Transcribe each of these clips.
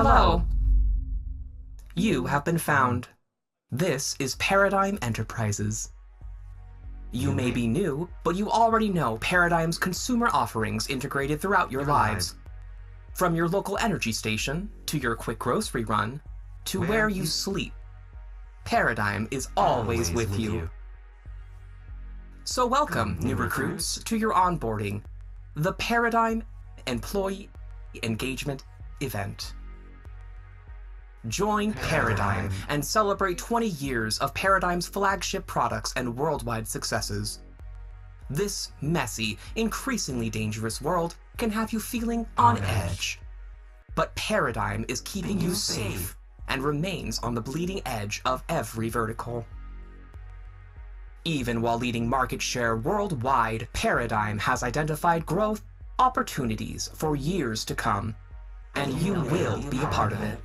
Hello. You have been found. This is Paradigm Enterprises. You may be new, but you already know Paradigm's consumer offerings integrated throughout your lives. From your local energy station, to your quick grocery run, to where you sleep. Paradigm is always with you. So welcome, new recruits, to your onboarding, the Paradigm Employee Engagement Event. Join Paradigm and celebrate 20 years of Paradigm's flagship products and worldwide successes. This messy, increasingly dangerous world can have you feeling on edge. But Paradigm is keeping you safe and remains on the bleeding edge of every vertical. Even while leading market share worldwide, Paradigm has identified growth opportunities for years to come, and you will be a part of it.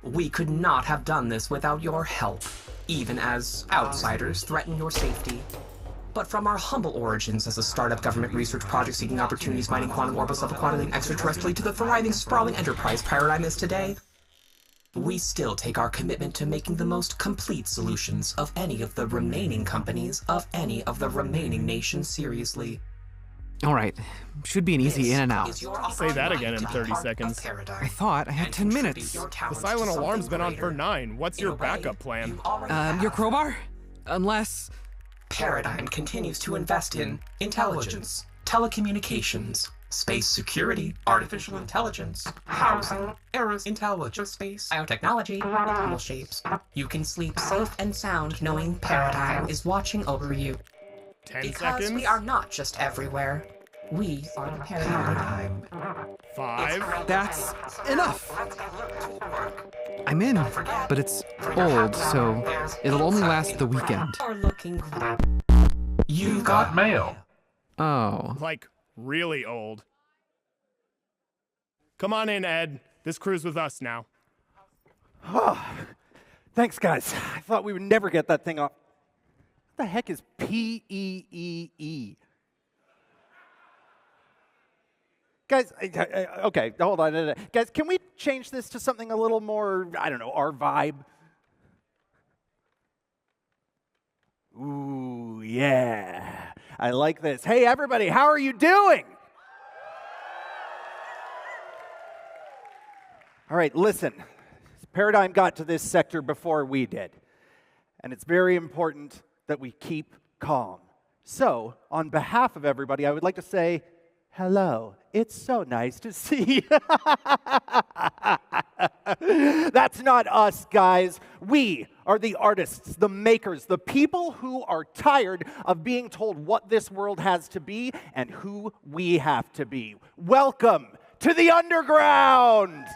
We could not have done this without your help, even as outsiders threaten your safety. But from our humble origins as a startup government research project seeking opportunities mining quantum orbits of equality and extraterrestrially to the thriving, sprawling enterprise Paradigm is today, we still take our commitment to making the most complete solutions of any of the remaining companies of any of the remaining nations seriously. All right, should be an easy in and out. Say that again in 30 seconds. I thought I had 10 minutes. The silent alarm's been on for 9. What's your backup plan? Your crowbar? Unless... Paradigm continues to invest in intelligence, telecommunications, space security, artificial intelligence, housing, intelligence space, biotechnology, animal shapes. You can sleep safe and sound knowing Paradigm is watching over you. 10 because seconds? we are not just everywhere. We are the Paradigm. 5. That's enough. I'm in, but it's old, so it'll only last the weekend. You got mail. Oh. Like, really old. Come on in, Ed. This crew's with us now. Oh, thanks, guys. I thought we would never get that thing off. What the heck is P-E-E-E? Guys, okay, hold on. Guys, can we change this to something a little more, I don't know, our vibe? Ooh, yeah. I like this. Hey, everybody, how are you doing? All right, listen. Paradigm got to this sector before we did, and it's very important that we keep calm. So, on behalf of everybody, I would like to say, hello. It's so nice to see you. That's not us, guys. We are the artists, the makers, the people who are tired of being told what this world has to be and who we have to be. Welcome to the underground.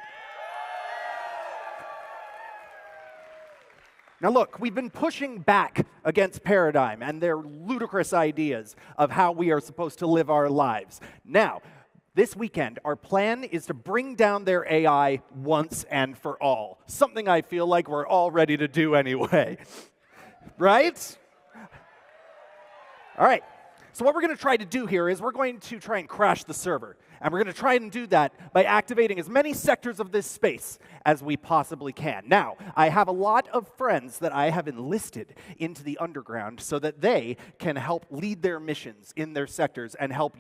Now look, we've been pushing back against Paradigm and their ludicrous ideas of how we are supposed to live our lives. Now, this weekend, our plan is to bring down their AI once and for all. Something I feel like we're all ready to do anyway. Right? All right. So what we're going to try to do here is we're going to try and crash the server. And we're going to try and do that by activating as many sectors of this space as we possibly can. Now, I have a lot of friends that I have enlisted into the underground so that they can help lead their missions in their sectors and help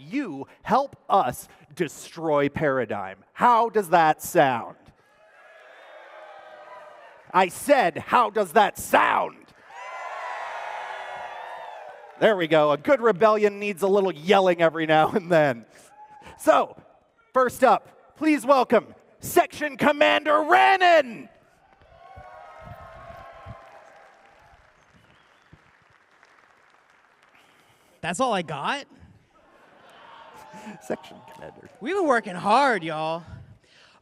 us destroy Paradigm. How does that sound? I said, how does that sound? There we go. A good rebellion needs a little yelling every now and then. So, first up, please welcome Section Commander Rannon. That's all I got? Section Commander. We've been working hard, y'all.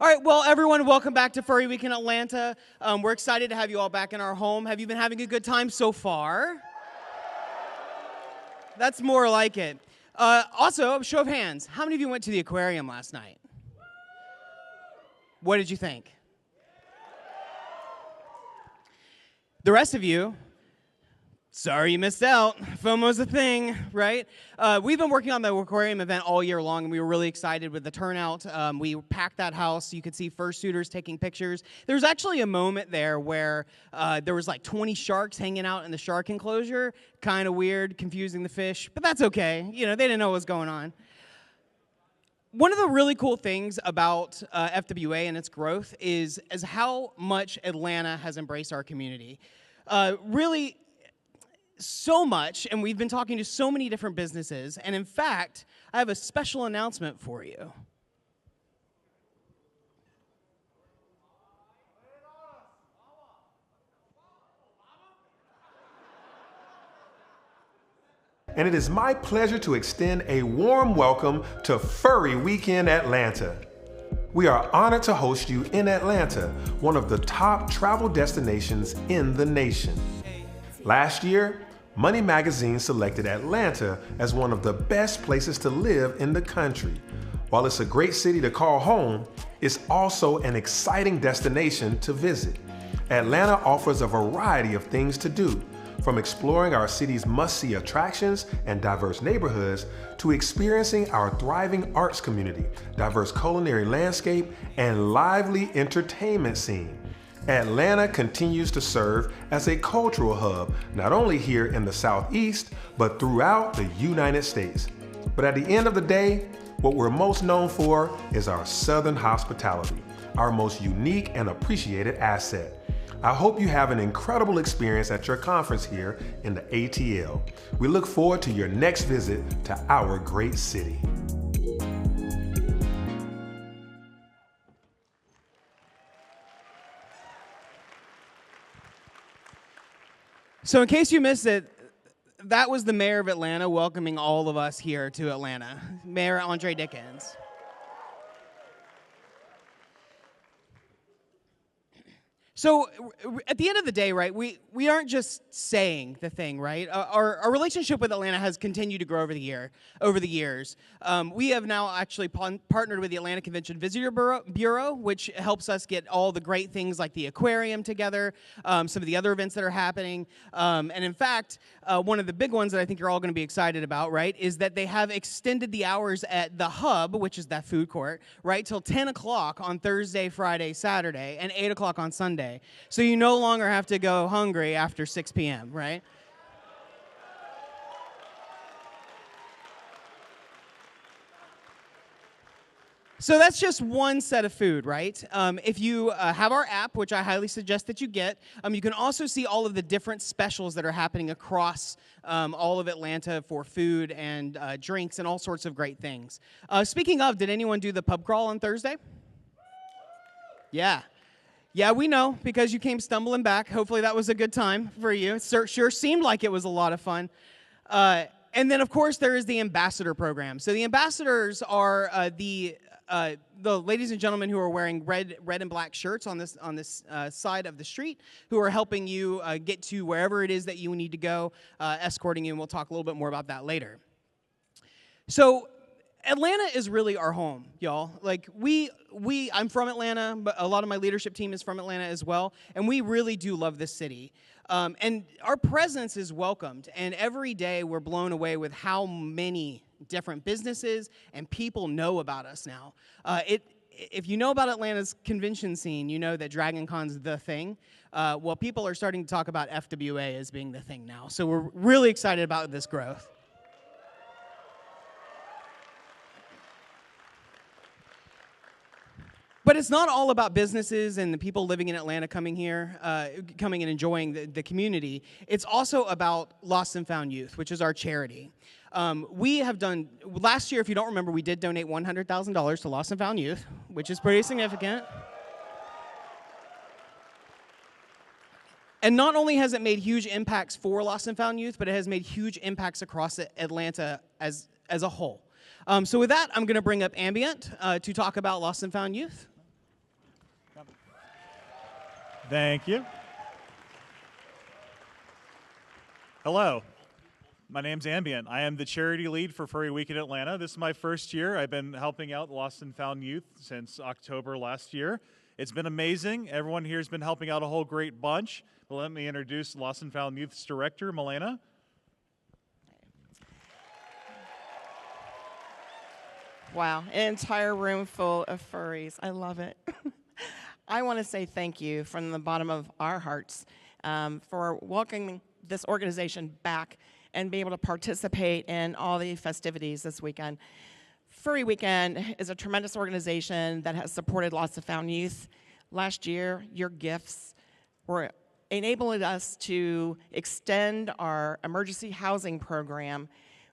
All right, well, everyone, welcome back to Furry Week in Atlanta. We're excited to have you all back in our home. Have you been having a good time so far? That's more like it. Also, show of hands, how many of you went to the aquarium last night? What did you think? The rest of you, Sorry you missed out. FOMO's a thing, right? We've been working on the aquarium event all year long, and we were really excited with the turnout. We packed that house. You could see fursuiters taking pictures. There was actually a moment there where there was like 20 sharks hanging out in the shark enclosure. Kind of weird, confusing the fish, but that's okay. You know, they didn't know what was going on. One of the really cool things about FWA and its growth is how much Atlanta has embraced our community. Really, so much, and we've been talking to so many different businesses, and in fact, I have a special announcement for you. And it is my pleasure to extend a warm welcome to Furry Weekend Atlanta. We are honored to host you in Atlanta, one of the top travel destinations in the nation. Last year, Money Magazine selected Atlanta as one of the best places to live in the country. While it's a great city to call home, it's also an exciting destination to visit. Atlanta offers a variety of things to do, from exploring our city's must-see attractions and diverse neighborhoods to experiencing our thriving arts community, diverse culinary landscape, and lively entertainment scene. Atlanta continues to serve as a cultural hub, not only here in the Southeast, but throughout the United States. But at the end of the day, what we're most known for is our Southern hospitality, our most unique and appreciated asset. I hope you have an incredible experience at your conference here in the ATL. We look forward to your next visit to our great city. So in case you missed it, that was the mayor of Atlanta welcoming all of us here to Atlanta, Mayor Andre Dickens. So at the end of the day, right, we aren't just saying the thing, right? Our relationship with Atlanta has continued to grow over the years. We have now actually partnered with the Atlanta Convention Visitor Bureau, which helps us get all the great things like the aquarium together, some of the other events that are happening. And in fact, one of the big ones that I think you're all going to be excited about, right, is that they have extended the hours at the Hub, which is that food court, right, till 10 o'clock on Thursday, Friday, Saturday, and 8 o'clock on Sunday. So you no longer have to go hungry after 6 p.m., right? So that's just one set of food, right? If you have our app, which I highly suggest that you get, you can also see all of the different specials that are happening across all of Atlanta for food and drinks and all sorts of great things. Speaking of, did anyone do the pub crawl on Thursday? Yeah. Yeah, we know, because you came stumbling back. Hopefully that was a good time for you. It sure seemed like it was a lot of fun. And then, of course, there is the ambassador program. So the ambassadors are the ladies and gentlemen who are wearing red and black shirts on this side of the street, who are helping you get to wherever it is that you need to go, escorting you, and we'll talk a little bit more about that later. So Atlanta is really our home, y'all. Like, I'm from Atlanta, but a lot of my leadership team is from Atlanta as well, and we really do love this city. And our presence is welcomed, and every day we're blown away with how many different businesses and people know about us now. If you know about Atlanta's convention scene, you know that Dragon Con's the thing. Well, people are starting to talk about FWA as being the thing now, so we're really excited about this growth. But it's not all about businesses and the people living in Atlanta coming here, coming and enjoying the community. It's also about Lost and Found Youth, which is our charity. We have done, last year, if you don't remember, we did donate $100,000 to Lost and Found Youth, which is pretty significant. And not only has it made huge impacts for Lost and Found Youth, but it has made huge impacts across Atlanta as a whole. So with that, I'm going to bring up Ambient to talk about Lost and Found Youth. Thank you. Hello. My name's Ambient. I am the charity lead for Furry Week in Atlanta. This is my first year. I've been helping out Lost and Found Youth since October last year. It's been amazing. Everyone here has been helping out a whole great bunch. But let me introduce Lost and Found Youth's Director, Milena. Wow, an entire room full of furries. I love it. I want to say thank you from the bottom of our hearts for welcoming this organization back and be able to participate in all the festivities this weekend. Furry Weekend is a tremendous organization that has supported Lost and Found Youth. Last year, your gifts were enabling us to extend our emergency housing program.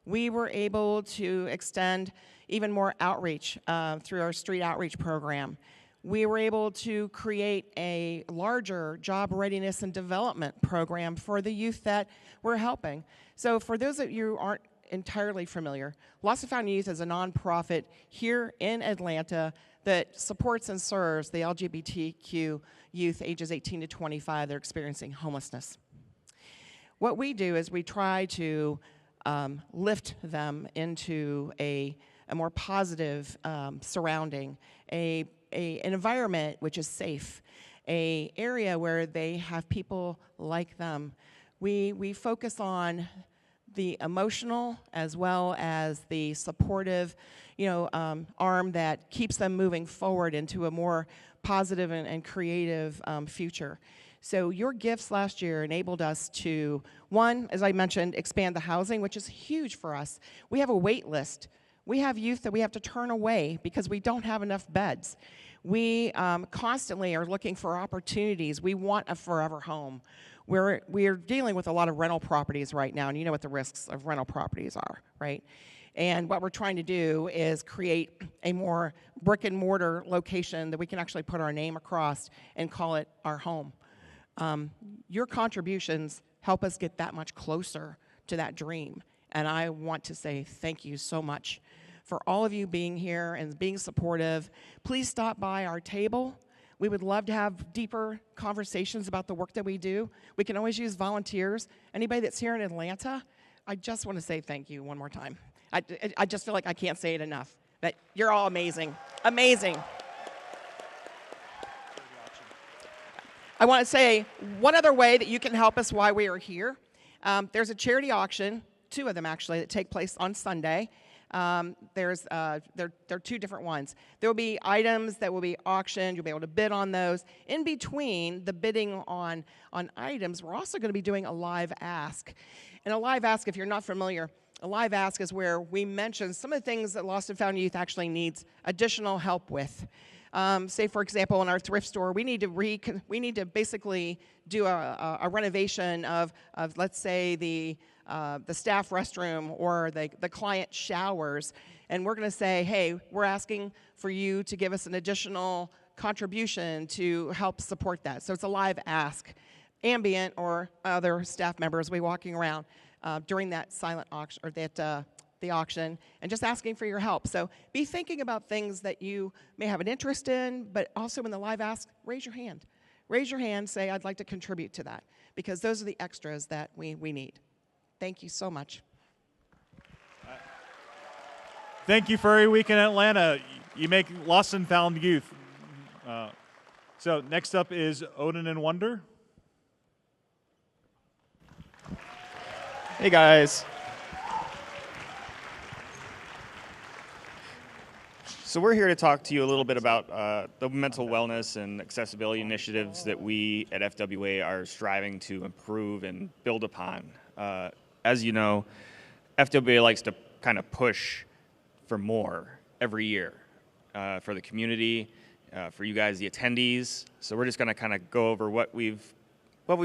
We were able to extend even more outreach through our street outreach program. We were able to create a larger job readiness and development program for the youth that we're helping. So for those of you who aren't entirely familiar, Lost and Found Youth is a nonprofit here in Atlanta that supports and serves the LGBTQ youth ages 18 to 25 that are experiencing homelessness. What we do is we try to lift them into a more positive surrounding, an environment which is safe, an area where they have people like them. We focus on the emotional as well as the supportive, arm that keeps them moving forward into a more positive and creative future. So your gifts last year enabled us to, one, as I mentioned, expand the housing, which is huge for us. We have a wait list. We have youth that we have to turn away because we don't have enough beds. We constantly are looking for opportunities. We want a forever home. We're dealing with a lot of rental properties right now, and you know what the risks of rental properties are, right? And what we're trying to do is create a more brick and mortar location that we can actually put our name across and call it our home. Your contributions help us get that much closer to that dream. And I want to say thank you so much for all of you being here and being supportive. Please stop by our table. We would love to have deeper conversations about the work that we do. We can always use volunteers. Anybody that's here in Atlanta, I just want to say thank you one more time. I just feel like I can't say it enough, that you're all amazing. Amazing. I want to say one other way that you can help us while we are here. There's a charity auction, 2 of them actually, that take place on Sunday. There are 2 different ones. There will be items that will be auctioned. You'll be able to bid on those. In between the bidding on items, we're also going to be doing a live ask. And a live ask, if you're not familiar, a live ask is where we mention some of the things that Lost and Found Youth actually needs additional help with. Say, for example, in our thrift store, we need to basically do a renovation of let's say the staff restroom or the client showers, and we're going to say, hey, we're asking for you to give us an additional contribution to help support that. So it's a live ask. Ambient or other staff members will be walking around during that silent auction or the auction and just asking for your help. So be thinking about things that you may have an interest in, but also in the live ask, raise your hand. Raise your hand, say, I'd like to contribute to that, because those are the extras that we need. Thank you so much. Thank you, Furry Week in Atlanta. You make Lost and Found Youth. So next up is Odin and Wonder. Hey guys. So we're here to talk to you a little bit about the mental wellness and accessibility initiatives that we at FWA are striving to improve and build upon. As you know, FWA likes to kind of push for more every year for the community, for you guys, the attendees. So we're just going to kind of go over what we've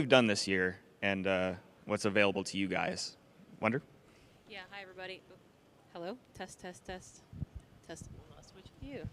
done this year and what's available to you guys. Wonder? Yeah, hi everybody. Hello? Test. Test. I'll switch with you.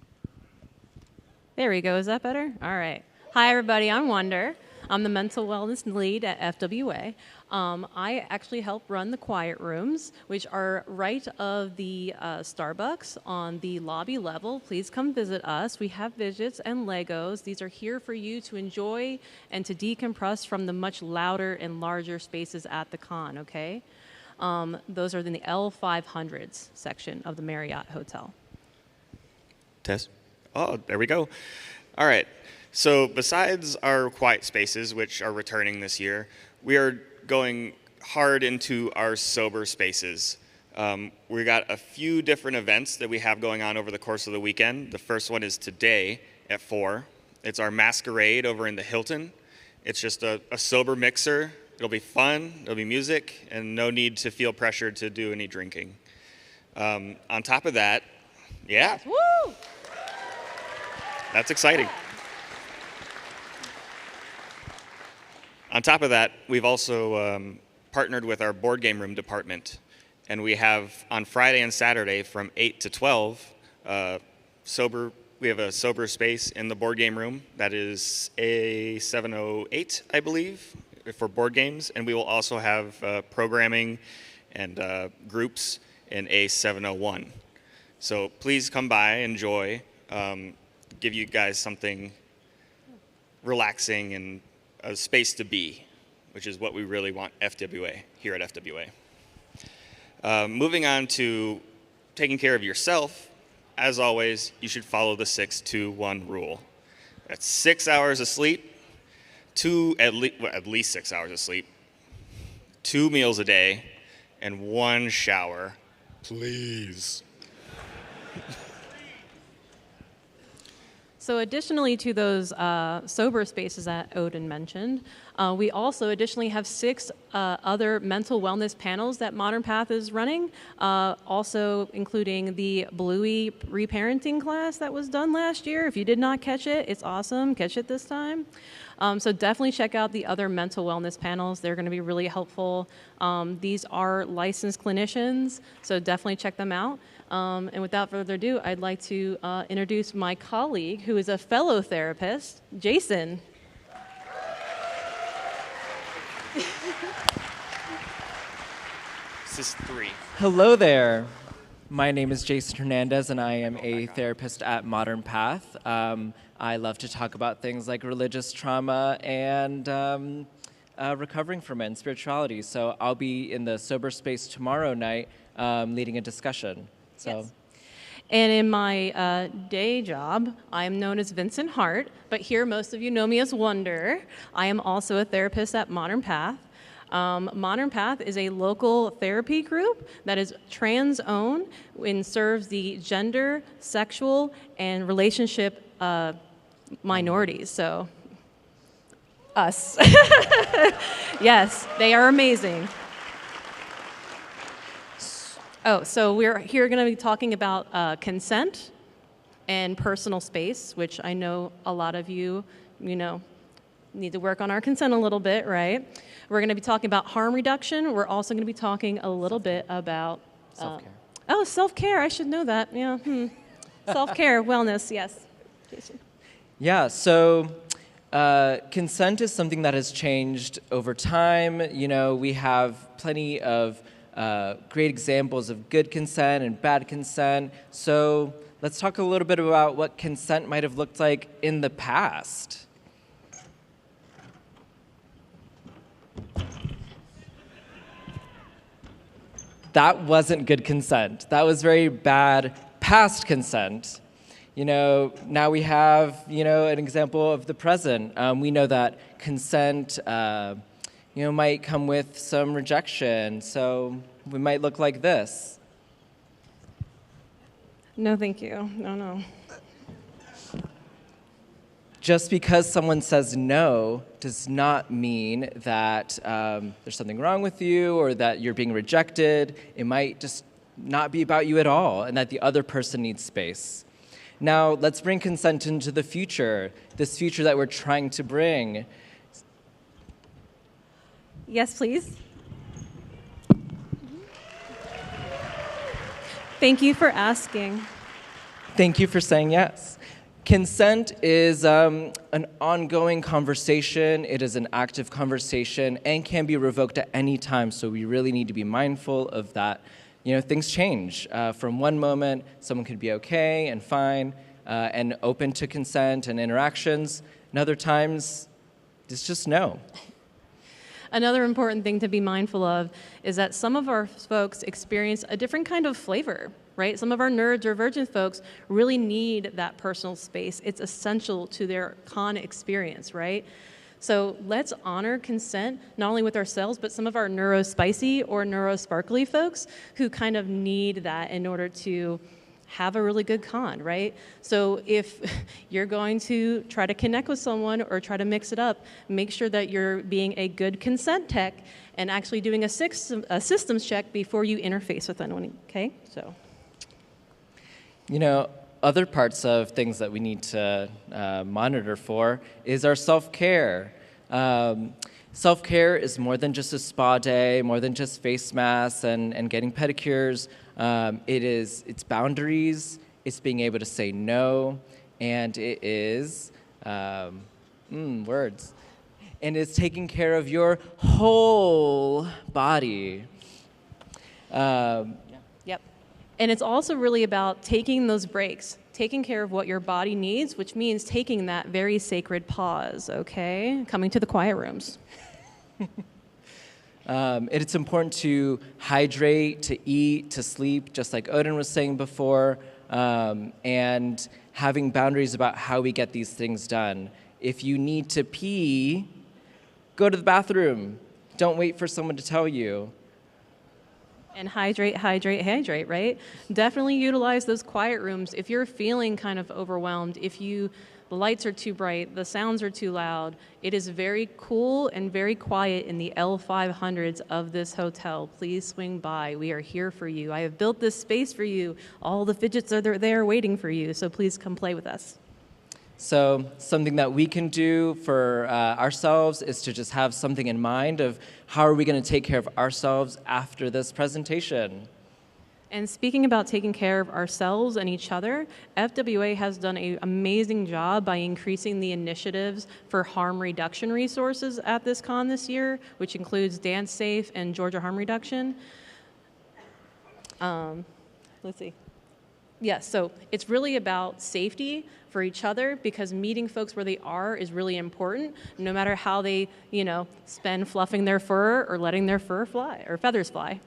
There we go. Is that better? All right. Hi everybody, I'm Wonder. I'm the mental wellness lead at FWA. I actually help run the quiet rooms, which are right of the Starbucks on the lobby level. Please come visit us. We have widgets and Legos. These are here for you to enjoy and to decompress from the much louder and larger spaces at the con, okay? Those are in the L500s section of the Marriott Hotel. Test. Oh, there we go. All right. So besides our quiet spaces, which are returning this year, we are going hard into our sober spaces. We got a few different events that we have going on over the course of the weekend. The first one is today at 4. It's our masquerade over in the Hilton. It's just a sober mixer. It'll be fun, it'll be music, and no need to feel pressured to do any drinking. On top of that, yeah. Woo! That's exciting. On top of that, we've also partnered with our board game room department, and we have on Friday and Saturday from 8 to 12 we have a sober space in the board game room. That is A708, I believe, for board games, and we will also have programming and groups in A701. So please come by, enjoy, give you guys something relaxing and a space to be, which is what we really want FWA here at FWA. Moving on to taking care of yourself, as always, you should follow the 6-2-1 rule. That's 6 hours of sleep, at least 6 hours of sleep, 2 meals a day, and 1 shower, please. So additionally to those sober spaces that Odin mentioned, we also additionally have 6 other mental wellness panels that Modern Path is running, also including the Bluey reparenting class that was done last year. If you did not catch it, it's awesome. Catch it this time. So definitely check out the other mental wellness panels. They're going to be really helpful. These are licensed clinicians, so definitely check them out. And without further ado, I'd like to introduce my colleague, who is a fellow therapist, Jason. This is 3. Hello there. My name is Jason Hernandez, and I am a therapist at Modern Path. I love to talk about things like religious trauma and recovering from it and spirituality. So I'll be in the sober space tomorrow night leading a discussion. So. Yes. And in my day job, I am known as Vincent Hart, but here most of you know me as Wonder. I am also a therapist at Modern Path. Modern Path is a local therapy group that is trans-owned and serves the gender, sexual, and relationship minorities. So, us. Yes, they are amazing. Oh, so we're here going to be talking about consent and personal space, which I know a lot of you, need to work on our consent a little bit, right? We're going to be talking about harm reduction. We're also going to be talking a little bit about self-care. Self-care. I should know that. Yeah. Self-care, wellness. Yes. Jason. Yeah. So. Consent is something that has changed over time. We have plenty of great examples of good consent and bad consent. So let's talk a little bit about what consent might have looked like in the past. That wasn't good consent. That was very bad past consent. Now we have, an example of the present. We know that consent, might come with some rejection. So we might look like this. No, thank you. No. Just because someone says no does not mean that there's something wrong with you or that you're being rejected. It might just not be about you at all and that the other person needs space. Now, let's bring consent into the future, this future that we're trying to bring. Yes, please. Thank you for asking. Thank you for saying yes. Consent is an ongoing conversation. It is an active conversation and can be revoked at any time, so we really need to be mindful of that. Things change. From one moment, someone could be okay and fine and open to consent and interactions. And other times, it's just no. Another important thing to be mindful of is that some of our folks experience a different kind of flavor right? Some of our nerds or virgin folks really need that personal space. It's essential to their con experience, right? So let's honor consent, not only with ourselves, but some of our neuro-spicy or neuro-sparkly folks who kind of need that in order to have a really good con, right? So if you're going to try to connect with someone or try to mix it up, make sure that you're being a good consent tech and actually doing a systems check before you interface with anyone, okay? So. You know, other parts of things that we need to monitor for is our self-care. Self-care is more than just a spa day, more than just face masks and getting pedicures. It's boundaries, it's being able to say no, and it is, words. And it's taking care of your whole body. Yep. And it's also really about taking those breaks, taking care of what your body needs, which means taking that very sacred pause, okay? Coming to the quiet rooms. It's important to hydrate, to eat, to sleep, just like Odin was saying before, and having boundaries about how we get these things done. If you need to pee, go to the bathroom. Don't wait for someone to tell you. And hydrate, hydrate, hydrate, right? Definitely utilize those quiet rooms. If you're feeling kind of overwhelmed, the lights are too bright, the sounds are too loud, it is very cool and very quiet in the L500s of this hotel. Please swing by. We are here for you. I have built this space for you. All the fidgets are there waiting for you, so please come play with us. So something that we can do for ourselves is to just have something in mind of how are we going to take care of ourselves after this presentation. And speaking about taking care of ourselves and each other, FWA has done an amazing job by increasing the initiatives for harm reduction resources at this con this year, which includes Dance Safe and Georgia Harm Reduction. Let's see. Yes, so it's really about safety for each other because meeting folks where they are is really important, no matter how they, spend fluffing their fur or letting their fur fly or feathers fly.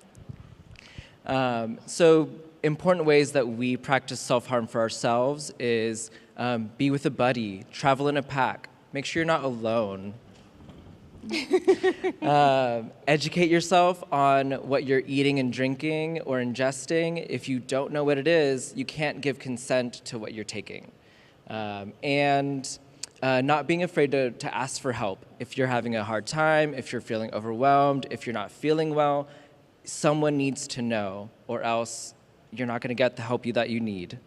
So important ways that we practice self-harm for ourselves is be with a buddy, travel in a pack, make sure you're not alone. Educate yourself on what you're eating and drinking or ingesting. If you don't know what it is, you can't give consent to what you're taking. And not being afraid to ask for help. If you're having a hard time, if you're feeling overwhelmed, if you're not feeling well, someone needs to know, or else you're not going to get the help that you need.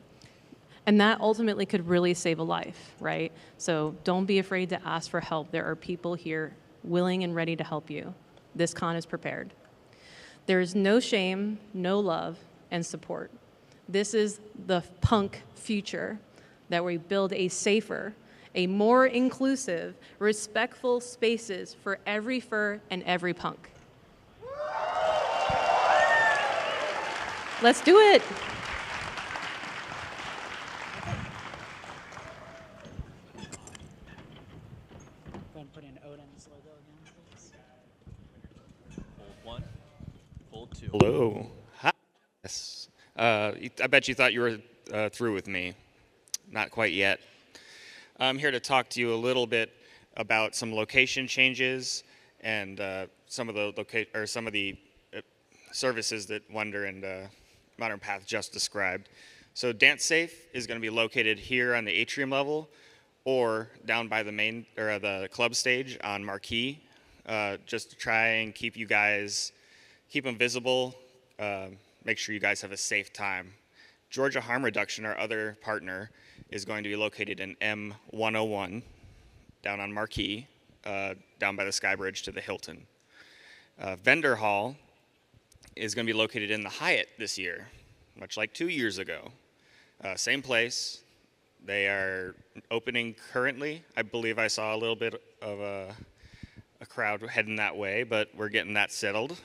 And that ultimately could really save a life, right? So don't be afraid to ask for help. There are people here willing and ready to help you. This con is prepared. There is no shame, no love, and support. This is the punk future, that we build a safer, a more inclusive, respectful spaces for every fur and every punk. Let's do it. Go ahead and put in Odin's logo again, please. Fold one, fold two. Hello. Hi. Yes. I bet you thought you were through with me. Not quite yet. I'm here to talk to you a little bit about some location changes and some of the services that Wonder and Modern Path just described. So Dance Safe is going to be located here on the atrium level, or down by the main or the club stage on Marquee, just to try and keep them visible, make sure you guys have a safe time. Georgia Harm Reduction, our other partner, is going to be located in M101, down on Marquee, down by the Sky Bridge to the Hilton. Vendor Hall is going to be located in the Hyatt this year, much like 2 years ago. Same place. They are opening currently. I believe I saw a little bit of a crowd heading that way, but we're getting that settled.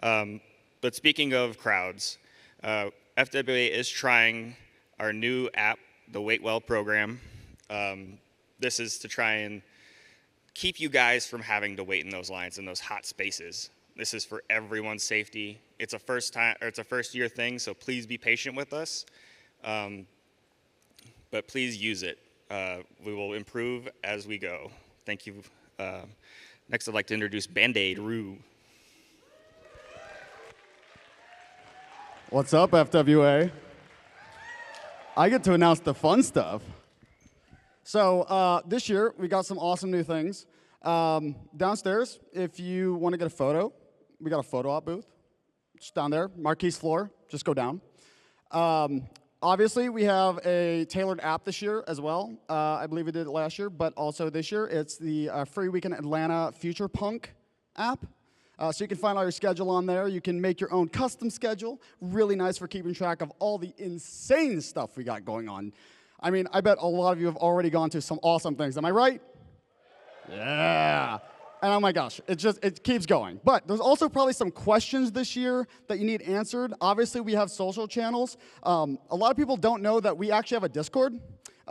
But speaking of crowds, FWA is trying our new app, the Wait Well program. This is to try and keep you guys from having to wait in those lines, in those hot spaces. This is for everyone's safety. It's a first year thing, so please be patient with us. But please use it. We will improve as we go. Thank you. Next, I'd like to introduce Band-Aid Rue. What's up, FWA? I get to announce the fun stuff. So this year, we got some awesome new things. Downstairs, if you want to get a photo, we got a photo op booth. Just down there, Marquise floor, just go down. Obviously, we have a tailored app this year as well. I believe we did it last year, but also this year, it's the Free Weekend Atlanta Future Punk app. So you can find all your schedule on there. You can make your own custom schedule. Really nice for keeping track of all the insane stuff we got going on. I mean, I bet a lot of you have already gone to some awesome things. Am I right? Yeah. And oh my gosh, it keeps going. But there's also probably some questions this year that you need answered. Obviously, we have social channels. A lot of people don't know that we actually have a Discord.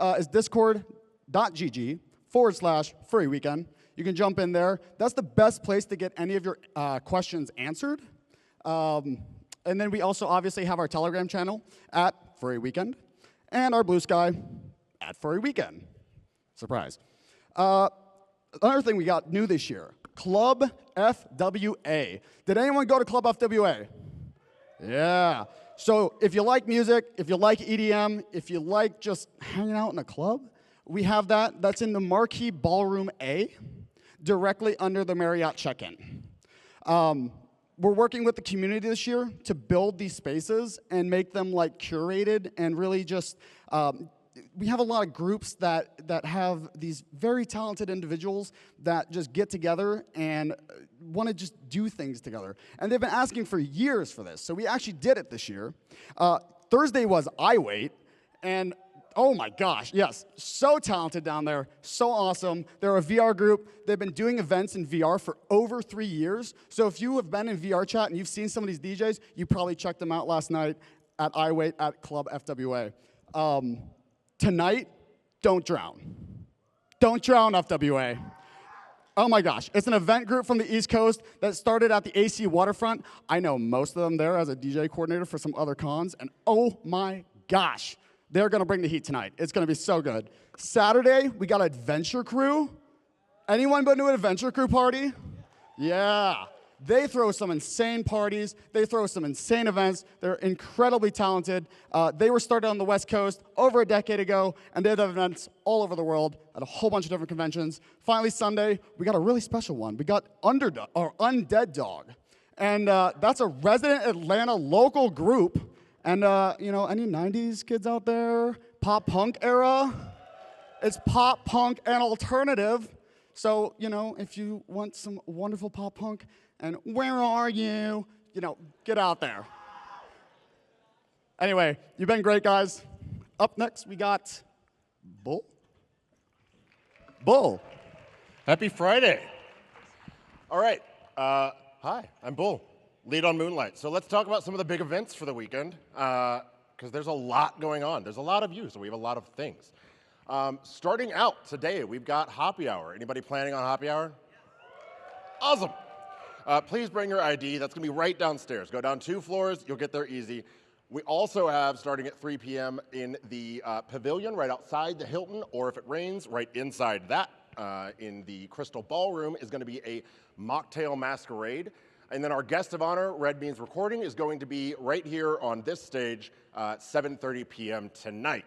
It's discord.gg/Furry Weekend. You can jump in there. That's the best place to get any of your questions answered. And then we also obviously have our Telegram channel at Furry Weekend and our Blue Sky at Furry Weekend. Surprise. Another thing we got new this year, Club FWA. Did anyone go to Club FWA? Yeah. So if you like music, if you like EDM, if you like just hanging out in a club, we have that. That's in the Marquee Ballroom A, directly under the Marriott check-in. We're working with the community this year to build these spaces and make them like curated and really just, we have a lot of groups that have these very talented individuals that just get together and want to just do things together. And they've been asking for years for this, so we actually did it this year. Thursday was I Wait, and oh my gosh, yes, so talented down there, so awesome. They're a VR group. They've been doing events in VR for over 3 years. So if you have been in VR chat and you've seen some of these DJs, you probably checked them out last night at I Wait at Club FWA. Tonight, don't drown. Don't drown, FWA. Oh my gosh, it's an event group from the East Coast that started at the AC Waterfront. I know most of them there as a DJ coordinator for some other cons, and oh my gosh, they're gonna bring the heat tonight. It's gonna be so good. Saturday, we got Adventure Crew. Anyone been to an Adventure Crew party? Yeah. They throw some insane parties. They throw some insane events. They're incredibly talented. They were started on the West Coast over a decade ago, and they have events all over the world at a whole bunch of different conventions. Finally, Sunday, we got a really special one. We got Undead Dog. And that's a resident Atlanta local group. And, you know, any 90s kids out there? Pop punk era? It's pop punk and alternative. So, you know, if you want some wonderful pop punk, and where are you? You know, get out there. Anyway, you've been great, guys. Up next, we got Bull. Bull. Happy Friday. All right. Hi, I'm Bull, lead on Moonlight. So let's talk about some of the big events for the weekend, because there's a lot going on. There's a lot of you, so we have a lot of things. Starting out today, we've got Happy Hour. Anybody planning on Happy Hour? Awesome. Please bring your ID. That's going to be right downstairs. Go down 2 floors. You'll get there easy. We also have, starting at 3 p.m. in the pavilion right outside the Hilton, or if it rains, right inside that in the Crystal Ballroom is going to be a mocktail masquerade. And then our guest of honor, Red Beans Recording, is going to be right here on this stage 7:30 p.m. tonight,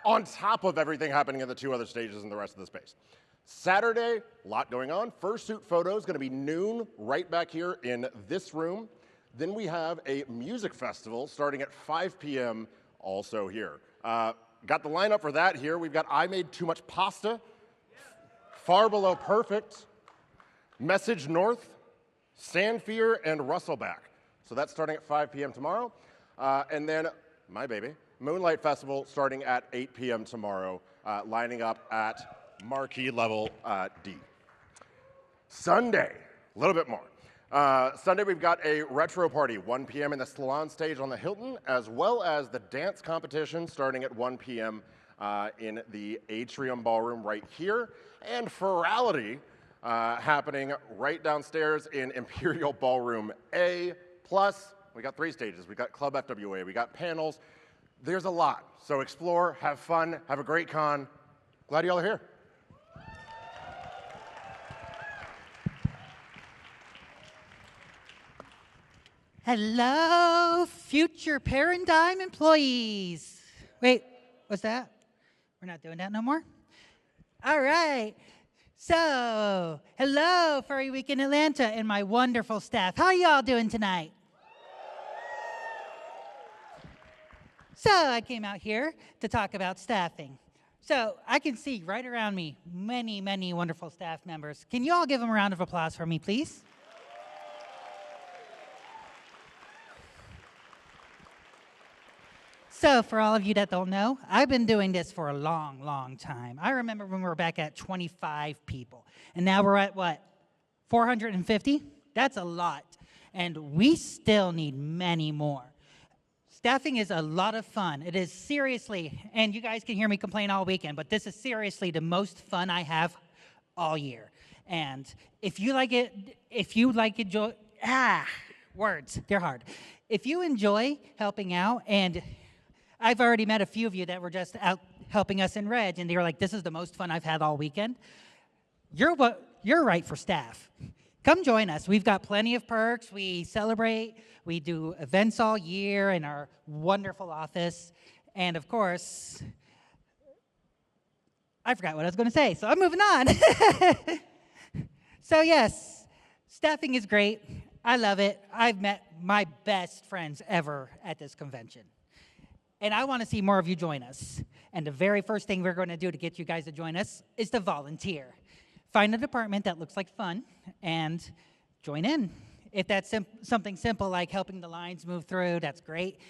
on top of everything happening at the 2 other stages and the rest of the space. Saturday, a lot going on. Fursuit photo is going to be noon right back here in this room. Then we have a music festival starting at 5 p.m. also here. Got the lineup for that here. We've got I Made Too Much Pasta, Far Below Perfect, Message North, Sandfear, and Russellback. So that's starting at 5 p.m. tomorrow. And then, my baby, Moonlight Festival starting at 8 p.m. tomorrow, lining up at Marquee Level D. Sunday, a little bit more. Sunday, we've got a retro party, 1 p.m. in the Salon stage on the Hilton, as well as the dance competition starting at 1 p.m. In the Atrium Ballroom right here. And Ferality, happening right downstairs in Imperial Ballroom A+. We got 3 stages. We got Club FWA. We got panels. There's a lot. So explore, have fun, have a great con. Glad y'all are here. Hello, future Paradigm employees. Wait, what's that? We're not doing that no more? All right. So, hello, Furry Week in Atlanta and my wonderful staff. How y'all doing tonight? So, I came out here to talk about staffing. So, I can see right around me many, many wonderful staff members. Can you all give them a round of applause for me, please? So, for all of you that don't know, I've been doing this for a long, long time. I remember when we were back at 25 people, and now we're at what, 450? That's a lot, and we still need many more. Staffing is a lot of fun. It is seriously, and you guys can hear me complain all weekend, but this is seriously the most fun I have all year. And if you like it, words, they're hard. If you enjoy helping out, and I've already met a few of you that were just out helping us in Reg, and they were like, this is the most fun I've had all weekend. You're right for staff. Come join us. We've got plenty of perks. We celebrate. We do events all year in our wonderful office. And of course, I forgot what I was going to say, so I'm moving on. So yes, staffing is great. I love it. I've met my best friends ever at this convention. And I want to see more of you join us. And the very first thing we're going to do to get you guys to join us is to volunteer. Find a department that looks like fun and join in. If that's something simple like helping the lines move through, that's great.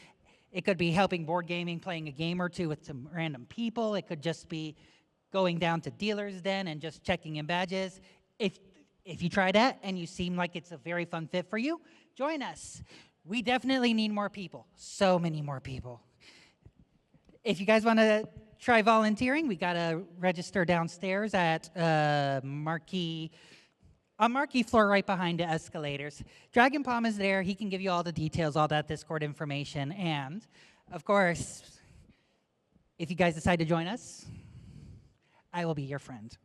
It could be helping board gaming, playing a game or two with some random people. It could just be going down to dealer's den and just checking in badges. If you try that and you seem like it's a very fun fit for you, join us. We definitely need more people, so many more people. If you guys want to try volunteering, we got to register downstairs at Marquee floor right behind the escalators. Dragon Palm is there. He can give you all the details, all that Discord information. And, of course, if you guys decide to join us, I will be your friend.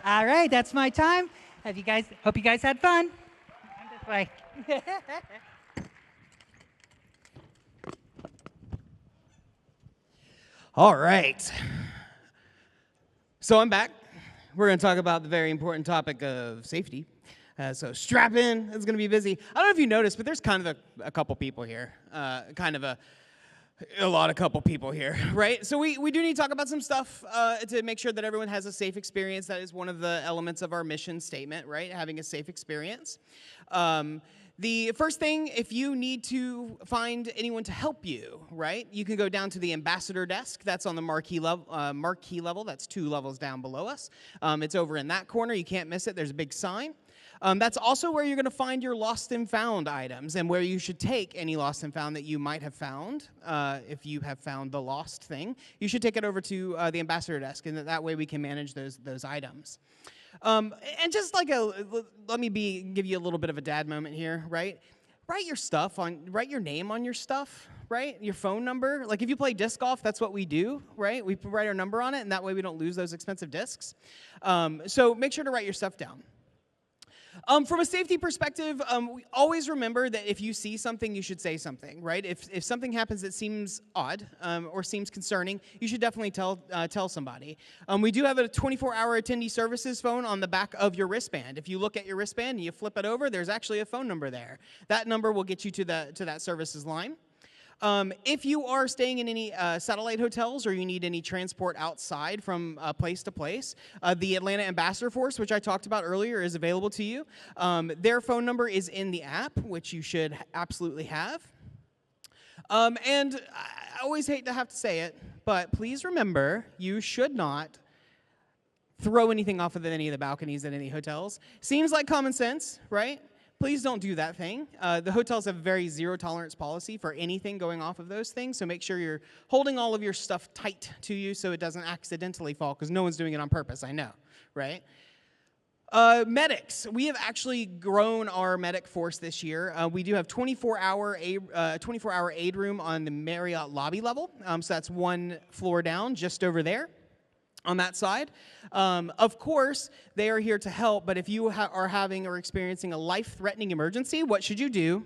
All right, that's my time. Hope you guys had fun. I'm this way. All right. So I'm back. We're going to talk about the very important topic of safety. So strap in. It's going to be busy. I don't know if you noticed, but there's kind of a couple people here. A couple people here, right? So we do need to talk about some stuff to make sure that everyone has a safe experience. That is one of the elements of our mission statement, right? Having a safe experience. The first thing, if you need to find anyone to help you, right, you can go down to the ambassador desk. That's on the marquee level. That's 2 levels down below us. It's over in that corner. You can't miss it. There's a big sign. That's also where you're going to find your lost and found items and where you should take any lost and found that you might have found. If you have found the lost thing, you should take it over to the ambassador desk, and that way we can manage those items. And just like let me give you a little bit of a dad moment here, right? Write your name on your stuff, right? Your phone number. Like if you play disc golf, that's what we do, right? We write our number on it, and that way we don't lose those expensive discs. So make sure to write your stuff down. From a safety perspective, we always remember that if you see something, you should say something, right? If something happens that seems odd or seems concerning, you should definitely tell somebody. We do have a 24-hour attendee services phone on the back of your wristband. If you look at your wristband and you flip it over, there's actually a phone number there. That number will get you to that services line. If you are staying in any satellite hotels or you need any transport outside from place to place, the Atlanta Ambassador Force, which I talked about earlier, is available to you. Their phone number is in the app, which you should absolutely have. And I always hate to have to say it, but please remember, you should not throw anything off of any of the balconies at any hotels. Seems like common sense, right? please don't do that thing. The hotels have a very zero tolerance policy for anything going off of those things, so make sure you're holding all of your stuff tight to you so it doesn't accidentally fall, because no one's doing it on purpose, I know, right? Medics. We have actually grown our medic force this year. We do have 24-hour aid room on the Marriott lobby level. So that's one floor down, just over there on that side. Of course, they are here to help, but if you are having or experiencing a life-threatening emergency, what should you do?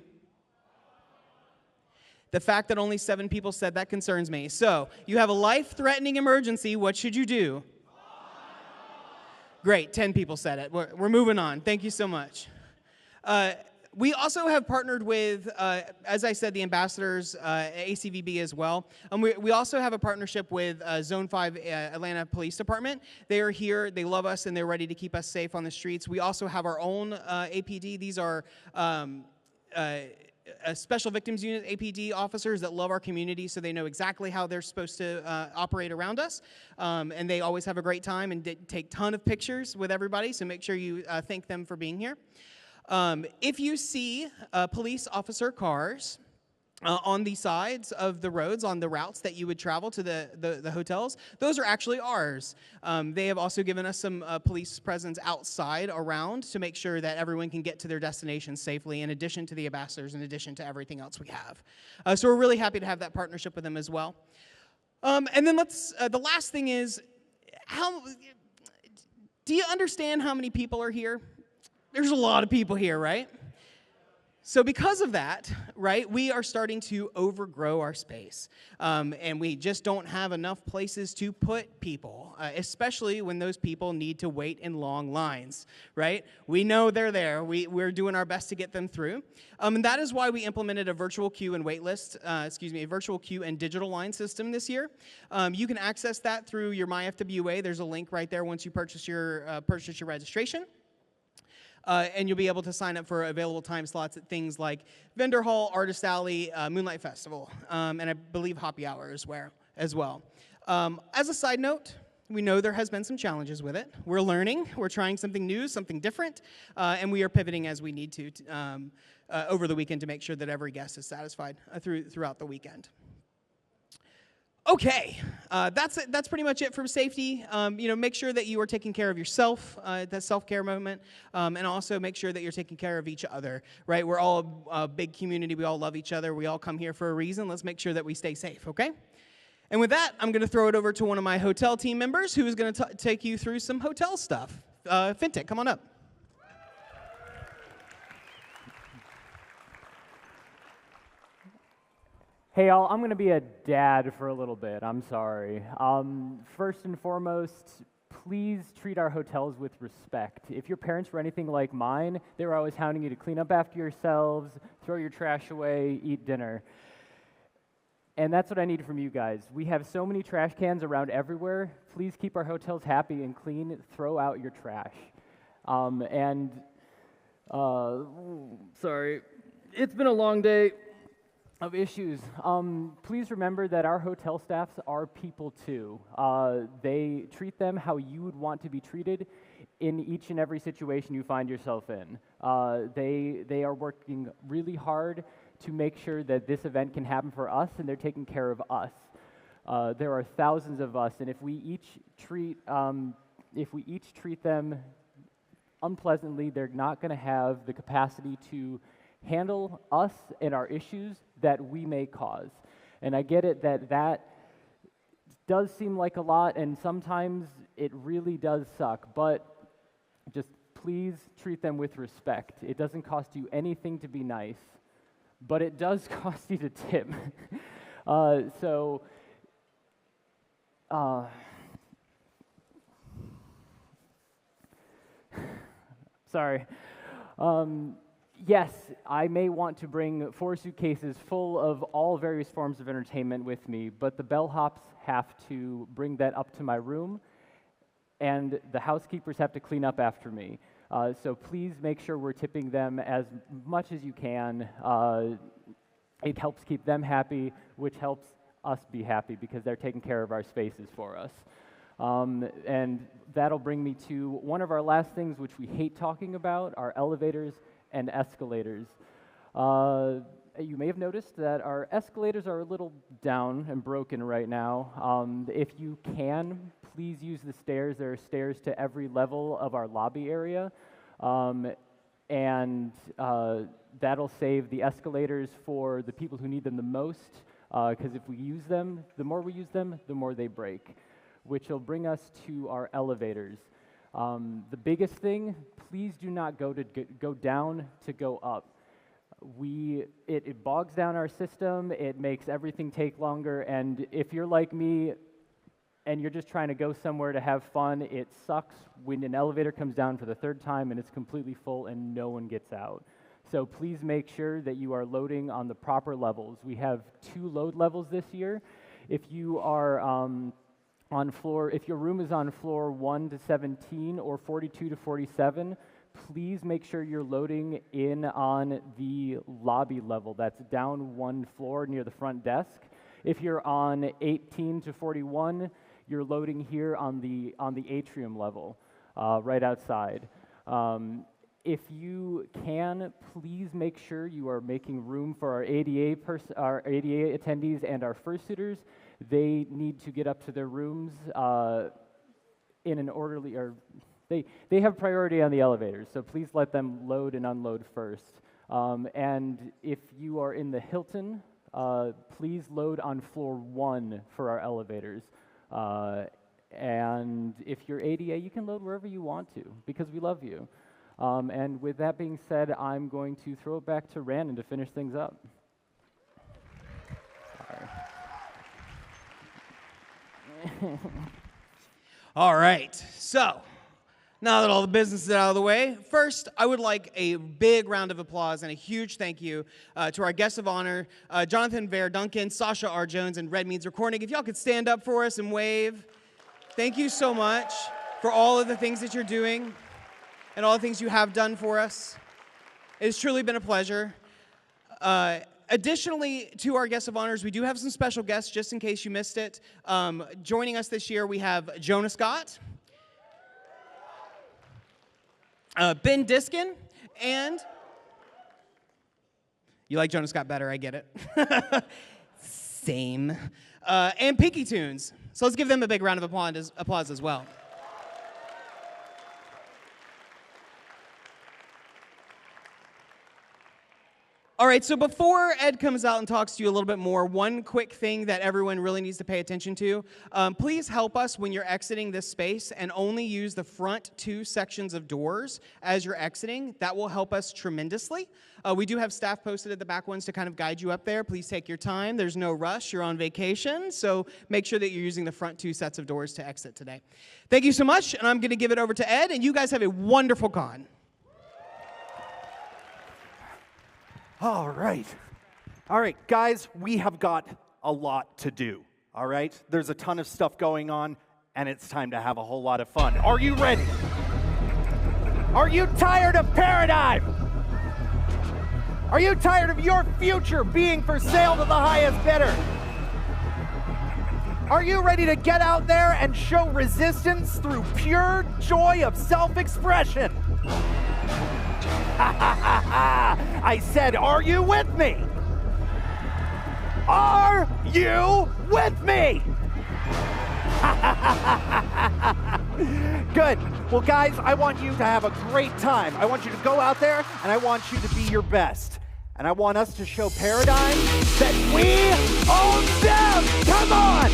The fact that only 7 people said that concerns me. So, you have a life-threatening emergency, what should you do? Great, 10 people said it. We're moving on. Thank you so much. We also have partnered with, as I said, the ambassadors, ACVB as well. We also have a partnership with Zone 5 Atlanta Police Department. They are here, they love us, and they're ready to keep us safe on the streets. We also have our own APD. These are Special Victims Unit APD officers that love our community, so they know exactly how they're supposed to operate around us. And they always have a great time and take a ton of pictures with everybody, so make sure you thank them for being here. If you see police officer cars on the sides of the roads, on the routes that you would travel to the hotels, those are actually ours. They have also given us some police presence outside around to make sure that everyone can get to their destination safely, in addition to the ambassadors, in addition to everything else we have. So we're really happy to have that partnership with them as well. And then the last thing is, do you understand how many people are here? There's a lot of people here, right? So because of that, right, we are starting to overgrow our space. And we just don't have enough places to put people, especially when those people need to wait in long lines, right? We know they're there. We're doing our best to get them through. And that is why we implemented a virtual queue and a virtual queue and digital line system this year. You can access that through your My FWA. There's a link right there once you purchase your registration. And you'll be able to sign up for available time slots at things like Vendor Hall, Artist Alley, Moonlight Festival, and I believe Happy Hour as well. As a side note, we know there has been some challenges with it. We're learning, we're trying something new, something different, and we are pivoting as we need to over the weekend to make sure that every guest is satisfied throughout the weekend. Okay, that's pretty much it for safety. Make sure that you are taking care of yourself, that self-care moment, and also make sure that you're taking care of each other, right? We're all a big community. We all love each other. We all come here for a reason. Let's make sure that we stay safe, okay? And with that, I'm going to throw it over to one of my hotel team members who is going to take you through some hotel stuff. Fintech, come on up. Hey y'all, I'm gonna be a dad for a little bit, I'm sorry. First and foremost, please treat our hotels with respect. If your parents were anything like mine, they were always hounding you to clean up after yourselves, throw your trash away, eat dinner. And that's what I need from you guys. We have so many trash cans around everywhere. Please keep our hotels happy and clean, throw out your trash. Sorry, it's been a long day of issues. Please remember that our hotel staffs are people too. They treat them how you would want to be treated in each and every situation you find yourself in. They are working really hard to make sure that this event can happen for us, and they're taking care of us. There are thousands of us, and if we each treat them unpleasantly, they're not going to have the capacity to handle us and our issues that we may cause. And I get it that does seem like a lot, and sometimes it really does suck, but just please treat them with respect. It doesn't cost you anything to be nice, but it does cost you to tip. Sorry. Yes, I may want to bring 4 suitcases full of all various forms of entertainment with me, but the bellhops have to bring that up to my room, and the housekeepers have to clean up after me. So please make sure we're tipping them as much as you can. It helps keep them happy, which helps us be happy because they're taking care of our spaces for us. And that'll bring me to one of our last things, which we hate talking about, are elevators and escalators. You may have noticed that our escalators are a little down and broken right now. If you can, please use the stairs. There are stairs to every level of our lobby area. And that'll save the escalators for the people who need them the most, because if we use them, the more we use them, the more they break, which will bring us to our elevators. The biggest thing, please do not go down to go up. It bogs down our system, it makes everything take longer, and if you're like me and you're just trying to go somewhere to have fun, it sucks when an elevator comes down for the third time and it's completely full and no one gets out. So please make sure that you are loading on the proper levels. We have 2 load levels this year. If you are if your room is on floor 1 to 17 or 42 to 47, please make sure you're loading in on the lobby level. That's down 1 floor near the front desk. If you're on 18 to 41, you're loading here on the atrium level, right outside. If you can, please make sure you are making room for our ADA attendees and our fursuiters. They need to get up to their rooms in an orderly, or they have priority on the elevators, so please let them load and unload first. And if you are in the Hilton, please load on floor 1 for our elevators. And if you're ADA, you can load wherever you want to, because we love you. And with that being said, I'm going to throw it back to Randon to finish things up. Sorry. All right, so now that all the business is out of the way, first I would like a big round of applause and a huge thank you to our guests of honor, Jonathan Vare Duncan, Sasha R. Jones, and Red Means Recording. If y'all could stand up for us and wave. Thank you so much for all of the things that you're doing and all the things you have done for us. It has truly been a pleasure. Additionally, to our guests of honors, we do have some special guests, just in case you missed it. Joining us this year, we have Jonah Scott, Ben Diskin, and you like Jonah Scott better, I get it. Same. And Pinky Tunes. So let's give them a big round of applause as well. All right, so before Ed comes out and talks to you a little bit more, one quick thing that everyone really needs to pay attention to. Please help us when you're exiting this space and only use the front 2 sections of doors as you're exiting. That will help us tremendously. We do have staff posted at the back ones to kind of guide you up there. Please take your time. There's no rush. You're on vacation, so make sure that you're using the front 2 sets of doors to exit today. Thank you so much, and I'm going to give it over to Ed, and you guys have a wonderful con. All right. All right, guys, we have got a lot to do, all right? There's a ton of stuff going on, and it's time to have a whole lot of fun. Are you ready? Are you tired of Paradigm? Are you tired of your future being for sale to the highest bidder? Are you ready to get out there and show resistance through pure joy of self-expression? I said, are you with me? Are you with me? Good. Well, guys, I want you to have a great time. I want you to go out there, and I want you to be your best. And I want us to show Paradigm that we own them. Come on.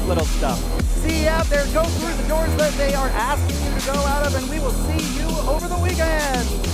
little stuff. See you out there. Go through the doors that they are asking you to go out of, and we will see you over the weekend.